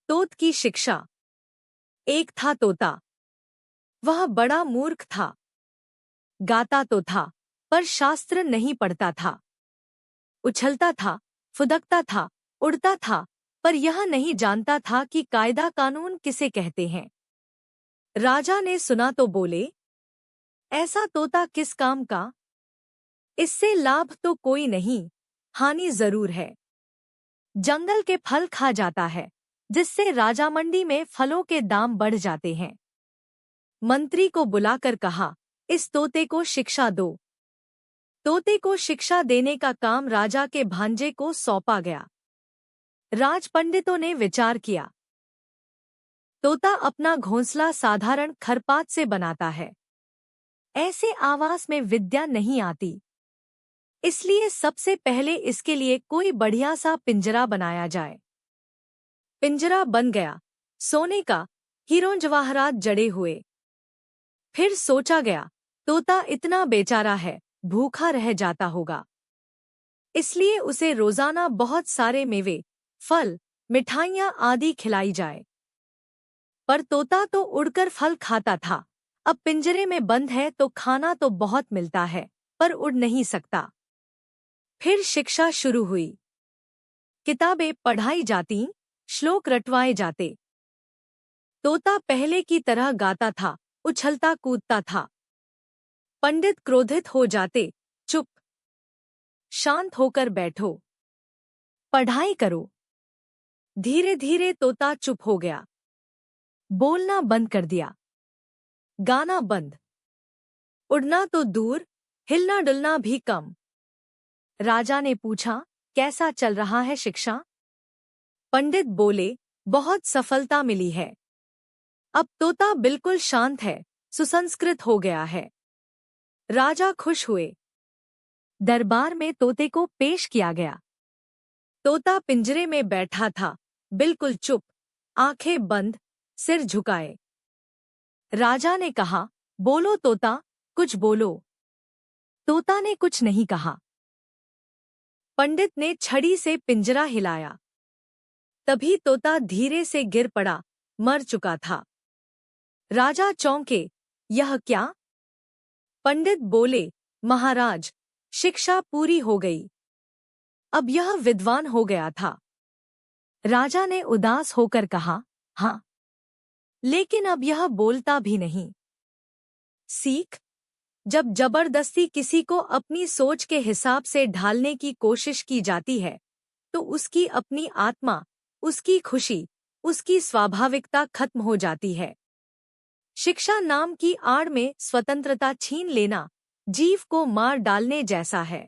तोत की शिक्षा। एक था तोता। वह बड़ा मूर्ख था। गाता तो था, पर शास्त्र नहीं पढ़ता था। उछलता था, फुदकता था, उड़ता था, पर यह नहीं जानता था कि कायदा कानून किसे कहते हैं। राजा ने सुना तो बोले, ऐसा तोता किस काम का? इससे लाभ तो कोई नहीं, हानि जरूर है। जंगल के फल खा जाता है, जिससे राजा मंडी में फलों के दाम बढ़ जाते हैं। मंत्री को बुलाकर कहा, इस तोते को शिक्षा दो। तोते को शिक्षा देने का काम राजा के भांजे को सौंपा गया। राज पंडितों ने विचार किया। तोता अपना घोंसला साधारण खरपात से बनाता है। ऐसे आवास में विद्या नहीं आती। इसलिए सबसे पहले इसके लिए कोई बढ़िया सा पिंजरा बनाया जाए। पिंजरा बन गया, सोने का, हीरों जवाहरात जड़े हुए। फिर सोचा गया, तोता इतना बेचारा है, भूखा रह जाता होगा। इसलिए उसे रोजाना बहुत सारे मेवे, फल, मिठाइयाँ आदि खिलाई जाए। पर तोता तो उड़कर फल खाता था। अब पिंजरे में बंद है तो खाना तो बहुत मिलता है, पर उड़ नहीं सकता। फिर शिक्षा शुरू हुई। किताबें पढ़ाई जाती, श्लोक रटवाए जाते। तोता पहले की तरह गाता था, उछलता कूदता था। पंडित क्रोधित हो जाते, चुप, शांत होकर बैठो, पढ़ाई करो। धीरे धीरे तोता चुप हो गया। बोलना बंद कर दिया। गाना बंद। उड़ना तो दूर, हिलना डुलना भी कम। राजा ने पूछा, कैसा चल रहा है शिक्षा? पंडित बोले, बहुत सफलता मिली है। अब तोता बिल्कुल शांत है, सुसंस्कृत हो गया है। राजा खुश हुए। दरबार में तोते को पेश किया गया। तोता पिंजरे में बैठा था, बिल्कुल चुप, आंखें बंद, सिर झुकाए। राजा ने कहा, बोलो तोता, कुछ बोलो। तोता ने कुछ नहीं कहा। पंडित ने छड़ी से पिंजरा हिलाया। तभी तोता धीरे से गिर पड़ा, मर चुका था। राजा चौंके, यह क्या? पंडित बोले, महाराज, शिक्षा पूरी हो गई। अब यह विद्वान हो गया था। राजा ने उदास होकर कहा, हाँ, लेकिन अब यह बोलता भी नहीं। सीख, जब जबरदस्ती किसी को अपनी सोच के हिसाब से ढालने की कोशिश की जाती है, तो उसकी अपनी आत्मा, उसकी खुशी, उसकी स्वाभाविकता खत्म हो जाती है। शिक्षा नाम की आड़ में स्वतंत्रता छीन लेना, जीव को मार डालने जैसा है।